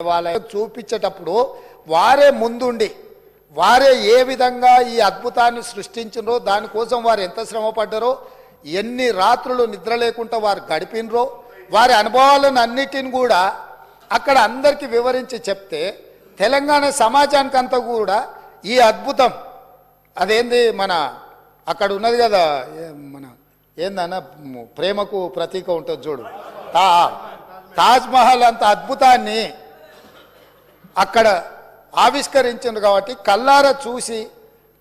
వాళ్ళకి చూపించేటప్పుడు వారే ముందుండి వారే ఏ విధంగా ఈ అద్భుతాన్ని సృష్టించినరో దానికోసం వారు ఎంత శ్రమ పడ్డారో ఎన్ని రాత్రులు నిద్ర లేకుండా వారు గడిపినరో వారి అనుభవాలను అన్నిటిని కూడా అక్కడ అందరికీ వివరించి చెప్తే తెలంగాణ సమాజానికి అంతా కూడా ఈ అద్భుతం అదేంది మన అక్కడ ఉన్నది కదా మన ఏందన్న ప్రేమకు ప్రతీక ఉంటుంది చూడు తాజ్మహల్ అంత అద్భుతాన్ని అక్కడ ఆవిష్కరించింది కాబట్టి కల్లారా చూసి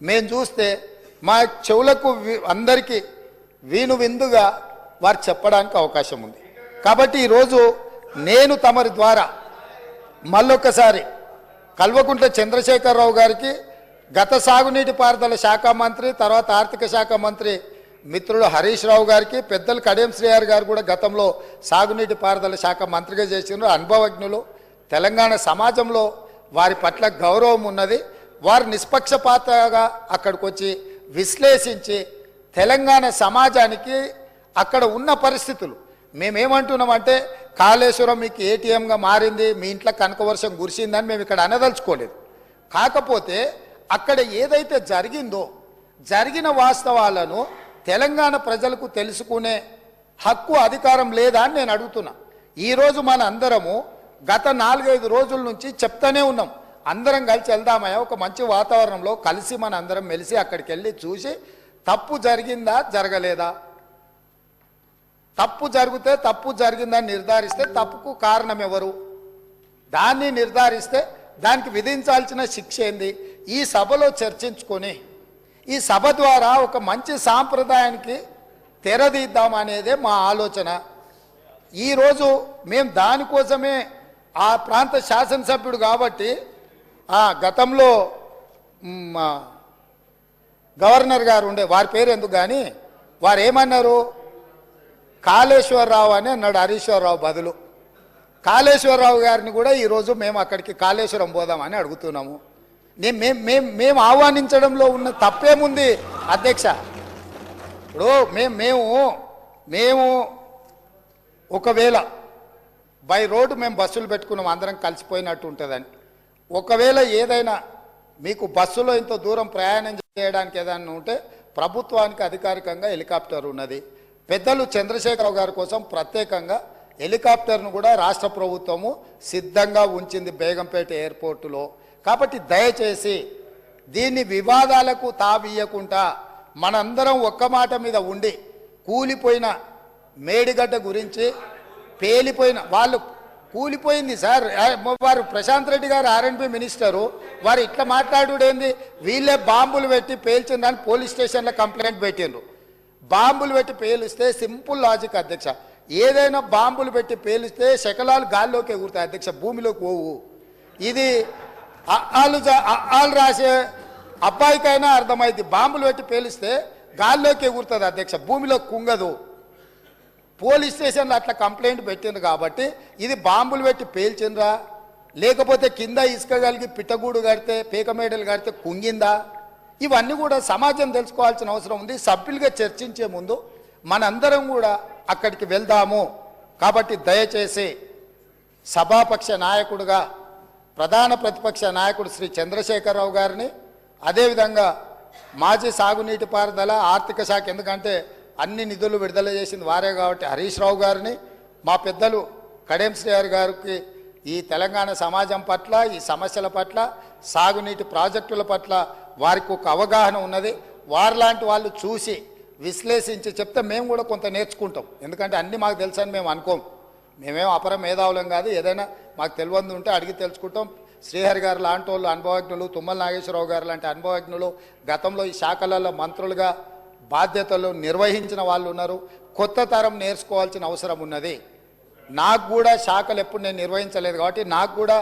మేము చూస్తే మా చెవులకు అందరికీ విందుగా వారు చెప్పడానికి అవకాశం ఉంది. కాబట్టి ఈరోజు నేను తమరి ద్వారా మళ్ళొక్కసారి కల్వకుంట్ల చంద్రశేఖరరావు గారికి గత సాగునీటి పారుదల శాఖ మంత్రి తర్వాత ఆర్థిక శాఖ మంత్రి మిత్రుడు హరీష్ రావు గారికి పెద్దలు కడియం శ్రీహరి గారు కూడా గతంలో సాగునీటి పారుదల శాఖ మంత్రిగా చేసినారు. అనుభవజ్ఞులు తెలంగాణ సమాజంలో వారి పట్ల గౌరవం ఉన్నది. వారు నిష్పక్షపాతంగా అక్కడికి వచ్చి విశ్లేషించి తెలంగాణ సమాజానికి అక్కడ ఉన్న పరిస్థితులు మేమేమంటున్నామంటే కాళేశ్వరం మీకు ఏటీఎంగా మారింది, మీ ఇంట్లో కనకవర్షం కురిసిందని మేము ఇక్కడ అనదలుచుకోలేదు. కాకపోతే అక్కడ ఏదైతే జరిగిందో జరిగిన వాస్తవాలను తెలంగాణ ప్రజలకు తెలుసుకునే హక్కు అధికారం లేదా అని నేను అడుగుతున్నా. ఈరోజు మన అందరము గత 4-5 రోజుల నుంచి చెప్తానే ఉన్నాం, అందరం కలిసి వెళ్దామయ్యా ఒక మంచి వాతావరణంలో కలిసి మన అందరం మెలిసి అక్కడికి వెళ్ళి చూసి తప్పు జరిగిందా జరగలేదా, తప్పు జరిగితే తప్పు జరిగిందని నిర్ధారిస్తే తప్పుకు కారణం ఎవరు, దాన్ని నిర్ధారిస్తే దానికి విధించాల్సిన శిక్ష ఏంది, ఈ సభలో చర్చించుకొని ఈ సభ ద్వారా ఒక మంచి సాంప్రదాయానికి తెరదీద్దామనేదే మా ఆలోచన. ఈరోజు మేము దానికోసమే ఆ ప్రాంత శాసనసభ్యుడు కాబట్టి గతంలో గవర్నర్ గారు ఉండే వారి పేరు ఎందుకు కానీ వారు ఏమన్నారు, కాళేశ్వరరావు అని అన్నాడు హరీశ్వరరావు బదులు. కాళేశ్వరరావు గారిని కూడా ఈరోజు మేము అక్కడికి కాళేశ్వరం పోదామని అడుగుతున్నాము. మేము ఆహ్వానించడంలో ఉన్న తప్పేముంది అధ్యక్ష? ఇప్పుడు మేము ఒకవేళ బై రోడ్డు మేము బస్సులు పెట్టుకున్నాం అందరం కలిసిపోయినట్టు ఉంటుందని, ఒకవేళ ఏదైనా మీకు బస్సులో ఇంత దూరం ప్రయాణం చేయడానికి ఏదైనా ఉంటే ప్రభుత్వానికి అధికారికంగా హెలికాప్టర్ ఉన్నది. పెద్దలు చంద్రశేఖరరావు గారి కోసం ప్రత్యేకంగా హెలికాప్టర్ను కూడా రాష్ట్ర ప్రభుత్వము సిద్ధంగా ఉంచింది బేగంపేట ఎయిర్పోర్టులో. కాబట్టి దయచేసి దీన్ని వివాదాలకు తావియకుండా మనందరం ఒక్క మాట మీద ఉండి కూలిపోయిన మేడిగడ్డ గురించి పేలిపోయిన వాళ్ళు కూలిపోయింది సార్, వారు ప్రశాంత్ రెడ్డి గారు ఆర్ఎండ్బి మినిస్టరు, వారు ఇట్లా మాట్లాడుడేంది, వీళ్ళే బాంబులు పెట్టి పేల్చిందని పోలీస్ స్టేషన్లో కంప్లైంట్ పెట్టిండ్రు. బాంబులు పెట్టి పేలిస్తే సింపుల్ లాజిక్ అధ్యక్ష, ఏదైనా బాంబులు పెట్టి పేలిస్తే శకలాలు గాల్లోకి ఎగురుతాయి అధ్యక్ష, భూమిలోకి పోవు. ఇది వాళ్ళు రాసే అబ్బాయికైనా అర్థమైంది, బాంబులు పెట్టి పేలిస్తే గాల్లోకి ఎగురుతుంది అధ్యక్ష, భూమిలో కుంగదు. పోలీస్ స్టేషన్లో అట్లా కంప్లైంట్ పెట్టింది కాబట్టి ఇది బాంబులు పెట్టి పేల్చిండ్రా లేకపోతే కింద ఇసుక కలిగి పిట్టగూడు కడితే పీకమేడలు కడితే కుంగిందా, ఇవన్నీ కూడా సమాజం తెలుసుకోవాల్సిన అవసరం ఉంది. సభ్యులుగా చర్చించే ముందు మనందరం కూడా అక్కడికి వెళ్దాము. కాబట్టి దయచేసి సభాపక్ష నాయకుడుగా ప్రధాన ప్రతిపక్ష నాయకుడు శ్రీ చంద్రశేఖరరావు గారిని, అదేవిధంగా మాజీ సాగునీటి పారుదల ఆర్థిక శాఖ, ఎందుకంటే అన్ని నిధులు విడుదల చేసింది వారే కాబట్టి హరీష్ రావు గారిని, మా పెద్దలు కడియం శ్రీహరి గారికి ఈ తెలంగాణ సమాజం పట్ల ఈ సమస్యల పట్ల సాగునీటి ప్రాజెక్టుల పట్ల వారికి ఒక అవగాహన ఉన్నది. వారిలాంటి వాళ్ళు చూసి విశ్లేషించి చెప్తే మేము కూడా కొంత నేర్చుకుంటాం. ఎందుకంటే అన్నీ మాకు తెలుసని మేము అనుకోం, మేమేం అపర మేధావులం కాదు, ఏదైనా మాకు తెలియదు ఉంటే అడిగి తెలుసుకుంటాం. శ్రీహరి గారు లాంటి వాళ్ళు అనుభవజ్ఞులు, తుమ్మల నాగేశ్వరరావు గారు లాంటి అనుభవజ్ఞులు గతంలో ఈ శాఖలలో మంత్రులుగా బాధ్యతలు నిర్వహించిన వాళ్ళు ఉన్నారు. కొత్త తరం నేర్చుకోవాల్సిన అవసరం ఉన్నది. నాకు కూడా శాఖలు ఎప్పుడు నేను నిర్వహించలేదు కాబట్టి నాకు కూడా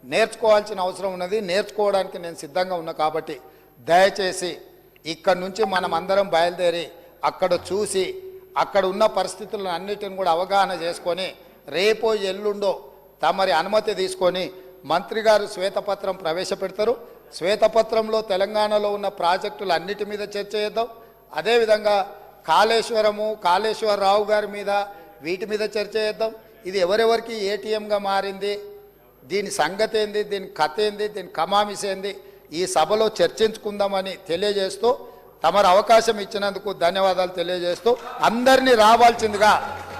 నేర్చుకోవాల్సిన అవసరం ఉన్నది. నేర్చుకోవడానికి నేను సిద్ధంగా ఉన్నా. కాబట్టి దయచేసి ఇక్కడ నుంచి మనం అందరం బయలుదేరి అక్కడ చూసి అక్కడ ఉన్న పరిస్థితులను అన్నిటిని కూడా అవగాహన చేసుకొని రేపో ఎల్లుండో తమరి అనుమతి తీసుకొని మంత్రి గారు శ్వేతపత్రం ప్రవేశపెడతారు. శ్వేతపత్రంలో తెలంగాణలో ఉన్న ప్రాజెక్టులు అన్నిటి మీద చర్చ చేద్దాం. అదేవిధంగా కాళేశ్వరరావు గారి మీద వీటి మీద చర్చ చేద్దాం. ఇది ఎవరెవరికి ఏటీఎంగా మారింది, దీని సంగతి ఏంది, దీని కథ ఏంది, దీని కమామిస్ ఏంది ఈ సభలో చర్చించుకుందామని తెలియజేస్తూ తమరు అవకాశం ఇచ్చినందుకు ధన్యవాదాలు తెలియజేస్తూ అందరినీ రావాల్సిందిగా,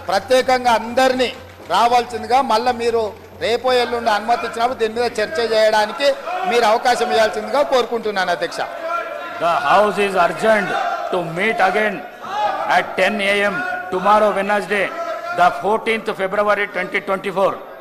ప్రత్యేకంగా అందరినీ రావాల్సిందిగా, మళ్ళీ మీరు రేపో ఎల్లుండి అనుమతి ఇచ్చినప్పుడు దీని మీద చర్చ చేయడానికి మీరు అవకాశం ఇవ్వాల్సిందిగా కోరుకుంటున్నాను అధ్యక్ష. The House is urgent to meet again at 10 a.m. tomorrow Wednesday, the 14th February 2024.